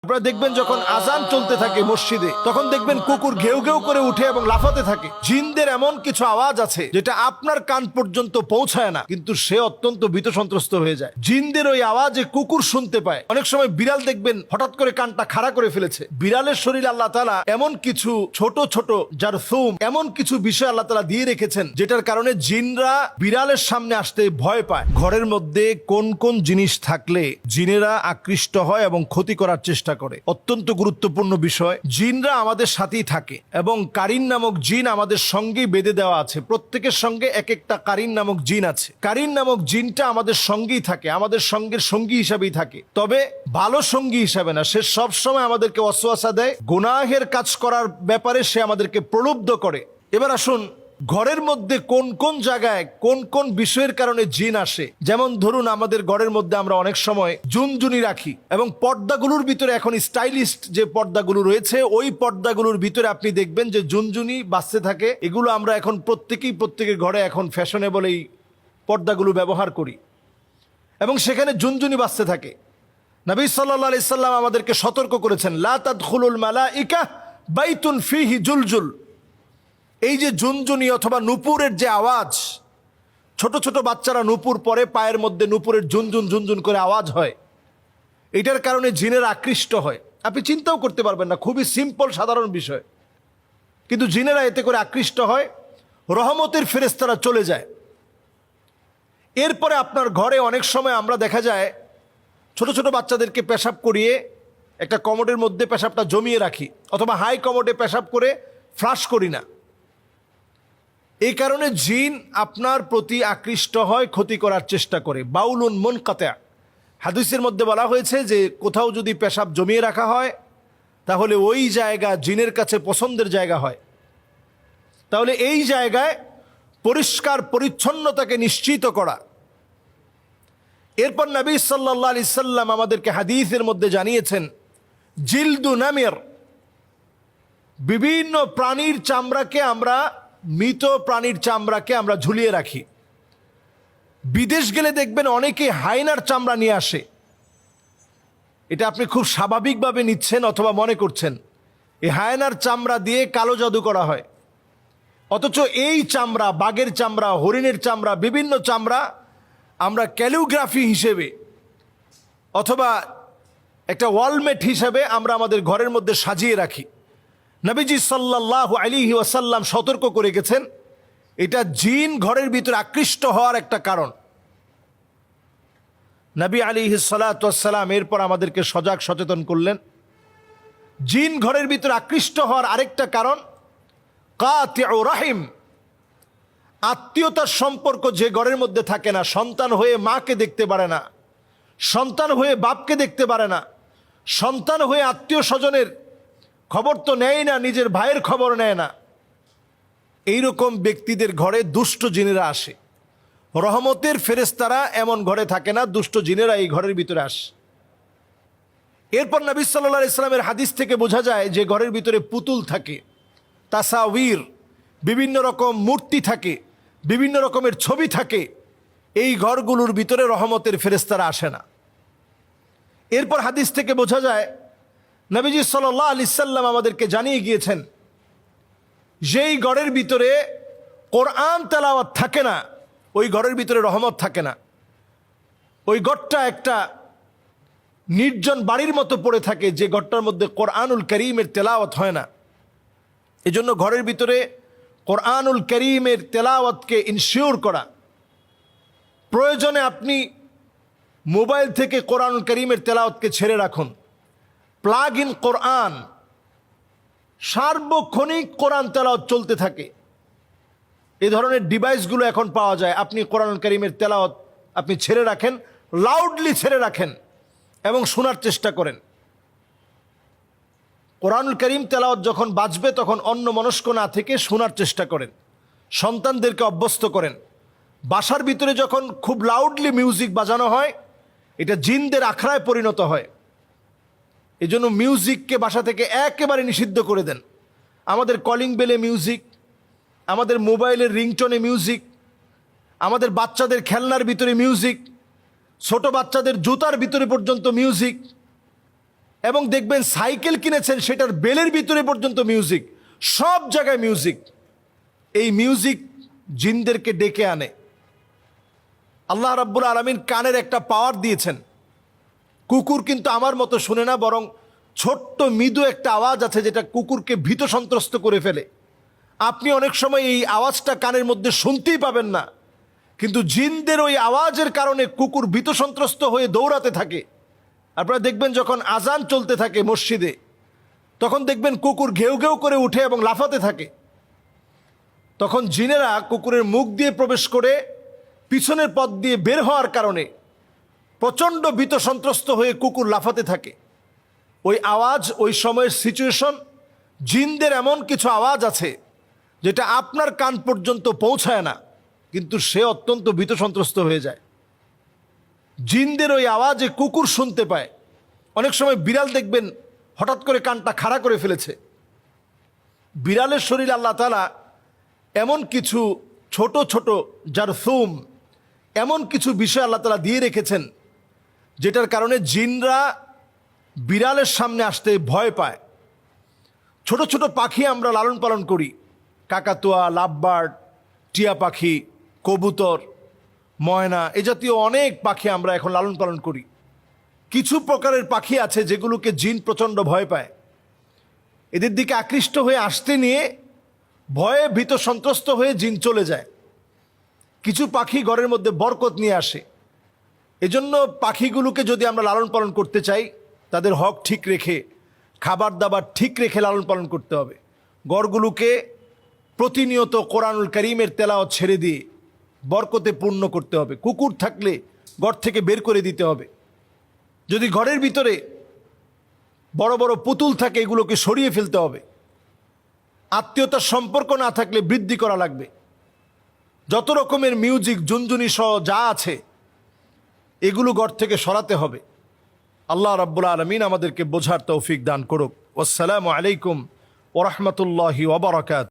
আপনারা দেখবেন যখন আজান চলতে থাকে মসজিদে, তখন দেখবেন কুকুর ঘেউ ঘেউ করে উঠে এবং লাফাতে থাকে। জিনদের এমন কিছু আওয়াজ আছে যেটা আপনার কান পর্যন্ত পৌঁছায় না, কিন্তু সে অত্যন্ত ভীত সন্ত্রস্ত হয়ে যায়। জিনদের ওই আওয়াজে কুকুর শুনতে পায়। অনেক সময় বিড়াল দেখবেন হঠাৎ করে কানটা খাড়া করে ফেলেছে। বিড়ালের শরীরে আল্লাহ তাআলা এমন কিছু ছোট ছোট জারথুম, এমন কিছু বিষয় আল্লাহ তাআলা দিয়ে রেখেছেন যেটার কারণে জিনরা বিড়ালের সামনে আসতে ভয় পায়। ঘরের মধ্যে কোন কোন জিনিস থাকলে জিনেরা আকৃষ্ট হয় এবং ক্ষতি করার চেষ্টা করে, অত্যন্ত গুরুত্বপূর্ণ বিষয়। জিনরা আমাদের সাথেই থাকে এবং কারিন নামক জিন আমাদের সঙ্গেই বেঁধে দেওয়া আছে। প্রত্যেকের সঙ্গে এক একটা কারিন নামক জিন আছে। কারিন নামক জিনটা আমাদের সঙ্গেই থাকে, আমাদের সঙ্গের সঙ্গী হিসাবেই থাকে, তবে ভালো সঙ্গী হিসাবে না। সে সব সময় আমাদেরকে ওয়াসওয়াসা দেয়, গুনাহের কাজ করার ব্যাপারে সে আমাদেরকে প্রলুব্ধ করে। এবার আসুন, ঘরের মধ্যে কোন কোন জায়গায় কোন কোন বিষয়ের কারণে জিন আসে। যেমন ধরুন, আমাদের ঘরের মধ্যে আমরা অনেক সময় জুনজুনি রাখি এবং পর্দাগুলোর ভিতরে এখন স্টাইলিস্ট যে পর্দাগুলো রয়েছে, ওই পর্দাগুলোর ভিতরে আপনি দেখবেন যে জুনজুনি বাজতে থাকে। এগুলো আমরা এখন প্রত্যেকের ঘরে এখন ফ্যাশনেবল এই পর্দাগুলো ব্যবহার করি এবং সেখানে জুনজুনি বাজতে থাকে। নবী সাল্লাল্লাহু আলাইহি সাল্লাম আমাদেরকে সতর্ক করেছেন, লা তাদখুলুল মালাইকা বাইতুন ফিহি জুলজুল। এই যে জুনজুনি অথবা নূপুরের যে আওয়াজ, ছোট ছোট বাচ্চারা নূপুর পরে, পায়ের মধ্যে নূপুরের ঝুনঝুন ঝুনঝুন করে আওয়াজ হয়, এটার কারণে জিনের আকৃষ্ট হয়। আপনি চিন্তাও করতে পারবেন না, খুবই সিম্পল সাধারণ বিষয়, কিন্তু জিনেরা এতে করে আকৃষ্ট হয়, রহমতের ফেরেশতারা চলে যায়। এরপরে আপনার ঘরে অনেক সময় আমরা দেখা যায় ছোট ছোট বাচ্চাদেরকে পেশাব করিয়ে একটা কমোডের মধ্যে পেশাবটা জমিয়ে রাখি, অথবা হাই কমোডে পেশাব করে ফ্লাশ করি না। এই কারণে জিন আপনার প্রতি আকৃষ্ট হয়, ক্ষতি করার চেষ্টা করে। বাউলুন মুনকাতা, হাদিসের মধ্যে বলা হয়েছে যে কোথাও যদি পেশাব জমিয়ে রাখা হয় তাহলে ওই জায়গা জিনের কাছে পছন্দের জায়গা হয়। তাহলে এই জায়গায় পরিষ্কার পরিচ্ছন্নতাকে নিশ্চিত করা। এরপর নবী সাল্লাল্লাহু আলাইহি সাল্লাম আমাদেরকে হাদিসের মধ্যে জানিয়েছেন, জিলদু নামির, বিভিন্ন প্রাণীর চামড়াকে আমরা, মৃত প্রাণীর চামড়াকে আমরা ঝুলিয়ে রাখি। বিদেশ গেলে দেখবেন অনেকে হায়নার চামড়া নিয়ে আসে। এটা আপনি খুব স্বাভাবিকভাবে নিচ্ছেন অথবা মনে করছেন এই হায়নার চামড়া দিয়ে কালো জাদু করা হয়, অথচ এই চামড়া, বাঘের চামড়া, হরিণের চামড়া, বিভিন্ন চামড়া আমরা ক্যালিগ্রাফি হিসেবে অথবা একটা ওয়ালমেট হিসেবে আমরা আমাদের ঘরের মধ্যে সাজিয়ে রাখি। নবীজি সাল্লাল্লাহু আলাইহি ওয়াসাল্লাম সতর্ক করে গেছেন, এটা জিন ঘরের ভিতরে আকৃষ্ট হওয়ার একটা কারণ। নবী আলাইহিস সালাতু ওয়াস সালাম এরপর আমাদেরকে সজাগ সচেতন করলেন, জিন ঘরের ভিতরে আকৃষ্ট হওয়ার আরেকটা কারণ কাতিউ রাহিম, আত্মীয়তার সম্পর্ক যে ঘরের মধ্যে থাকে না। সন্তান হয়ে মাকে দেখতে পারে না, সন্তান হয়ে বাপকে দেখতে পারে না, সন্তান হয়ে আত্মীয় স্বজনের খবর তো নেয় না, নিজের ভাইয়ের খবর নেয় না। এইরকম ব্যক্তিদের ঘরে দুষ্ট জিনেরা আসে। রহমতের ফেরেশতারা এমন ঘরে থাকে না, দুষ্ট জিনেরা এই ঘরের ভিতরে আসে। এরপর নবী সাল্লাল্লাহু আলাইহি সাল্লামের হাদিস থেকে বোঝা যায় যে ঘরের ভিতরে পুতুল থাকে, তাসাউর, বিভিন্ন রকম মূর্তি থাকে, বিভিন্ন রকমের ছবি থাকে, এই ঘরগুলোর ভিতরে রহমতের ফেরেশতারা আসে না। এরপর হাদিস থেকে বোঝা যায় নবীজি সাল্লাল্লাহু আলাইহি সাল্লাম আমাদেরকে জানিয়ে গিয়েছেন, যেই ঘরের ভিতরে কোরআন তেলাওয়াত থাকে না, ওই ঘরের ভিতরে রহমত থাকে না। ওই ঘরটা একটা নির্জন বাড়ির মতো পড়ে থাকে, যে ঘরটার মধ্যে কোরআনুল কারীমের তেলাওয়াত হয় না। এজন্য ঘরের ভিতরে কোরআনুল কারীমের তেলাওয়াতকে ইনশিওর করা। প্রয়োজনে আপনি মোবাইল থেকে কোরআনুল কারীমের তেলাওয়াতকে ছেড়ে রাখুন। প্লাগ ইন কোরআন, সার্বক্ষণিক কোরআন তেলাওয়াত চলতে থাকে। এই ধরনের ডিভাইসগুলো এখন পাওয়া যায়। আপনি কোরআনুল কারীমের তেলাওয়াত আপনি ছেড়ে রাখেন, লাউডলি ছেড়ে রাখেন এবং শোনার চেষ্টা করেন। কোরআনুল কারীম তেলাওয়াত যখন বাজবে তখন অন্যমনস্ক না থেকে শোনার চেষ্টা করেন। সন্তানদেরকে অভ্যস্ত করেন। বাসার ভিতরে যখন খুব লাউডলি মিউজিক বাজানো হয়, এটা জিনদের আখড়ায় পরিণত হয়। এই জন্য মিউজিককে বাসা থেকে একেবারে নিষিদ্ধ করে দেন। আমাদের কলিং বেলে মিউজিক, আমাদের মোবাইলের রিংটোনে মিউজিক, আমাদের বাচ্চাদের খেলনার ভিতরে মিউজিক, ছোট বাচ্চাদের জুতার ভিতরে পর্যন্ত মিউজিক, এবং দেখবেন সাইকেল কিনেছেন, সেটার বেলের ভিতরে পর্যন্ত মিউজিক, সব জায়গায় মিউজিক। এই মিউজিক জিনদেরকে ডেকে আনে। আল্লাহ রাব্বুল আলামিন কানের একটা পাওয়ার দিয়েছেন। কুকুর কিন্তু আমার মতো শুনে না, বরং ছোট্ট মৃদু একটা আওয়াজ আছে যেটা কুকুরকে ভীত সন্ত্রস্ত করে ফেলে। আপনি অনেক সময় এই আওয়াজটা কানের মধ্যে শুনতেই পাবেন না, কিন্তু জিনদের ওই আওয়াজের কারণে কুকুর ভীত সন্ত্রস্ত হয়ে দৌড়াতে থাকে। আপনারা দেখবেন যখন আজান চলতে থাকে মসজিদে, তখন দেখবেন কুকুর ঘেউ ঘেউ করে উঠে এবং লাফাতে থাকে। তখন জিনেরা কুকুরের মুখ দিয়ে প্রবেশ করে পিছনের পথ দিয়ে বের হওয়ার কারণে প্রচণ্ড ভীত সন্ত্রস্ত হয়ে কুকুর লাফাতে থাকে। ওই আওয়াজ, ওই সময়ের সিচুয়েশন, জিনদের এমন কিছু আওয়াজ আছে যেটা আপনার কান পর্যন্ত পৌঁছায় না, কিন্তু সে অত্যন্ত ভীত সন্ত্রস্ত হয়ে যায়। জিনদের ওই আওয়াজে কুকুর শুনতে পায়। অনেক সময় বিড়াল দেখবেন হঠাৎ করে কানটা খাড়া করে ফেলেছে। বিড়ালের শরীরে আল্লাহ তাআলা এমন কিছু ছোট ছোট জারথুম, এমন কিছু বিষয় আল্লাহ তাআলা দিয়ে রেখেছেন যেটার কারণে জিনরা বিড়ালের সামনে আসতে ভয় পায়। ছোট ছোট পাখি আমরা লালন পালন করি, কাকাতুয়া, লাভবার্ড, টিয়া পাখি, কবুতর, ময়না, এ জাতীয় অনেক পাখি আমরা এখন লালন পালন করি। কিছু প্রকারের পাখি আছে যেগুলোকে জিন প্রচণ্ড ভয় পায়। এদের দিকে আকৃষ্ট হয়ে আসতে নিয়ে ভয়ে ভীত সন্ত্রস্ত হয়ে জিন চলে যায়। কিছু পাখি ঘরের মধ্যে বরকত নিয়ে আসে। এজন্য পাখিগুলোকে যদি আমরা লালন পালন করতে চাই, তাদের হক ঠিক রেখে, খাবার দাবার ঠিক রেখে লালন পালন করতে হবে। ঘরগুলোকে প্রতিনিয়ত কোরআনুল কারীমের তেলাওয়াত ছেড়ে দিয়ে বরকতে পূর্ণ করতে হবে। কুকুর থাকলে ঘর থেকে বের করে দিতে হবে। যদি ঘরের ভিতরে বড় বড় পুতুল থাকে, এগুলোকে সরিয়ে ফেলতে হবে। আত্মীয়তার সম্পর্ক না থাকলে বৃদ্ধি করা লাগবে। যত রকমের মিউজিক, জুনজুনি সহ যা আছে, এগুলো ঘর থেকে সরাতে হবে। আল্লাহ রাব্বুল আলামিন আমাদেরকে বোঝার তৌফিক দান করুক। আসসালামু আলাইকুম ওয়া রাহমাতুল্লাহি ওয়া বারাকাতুহু।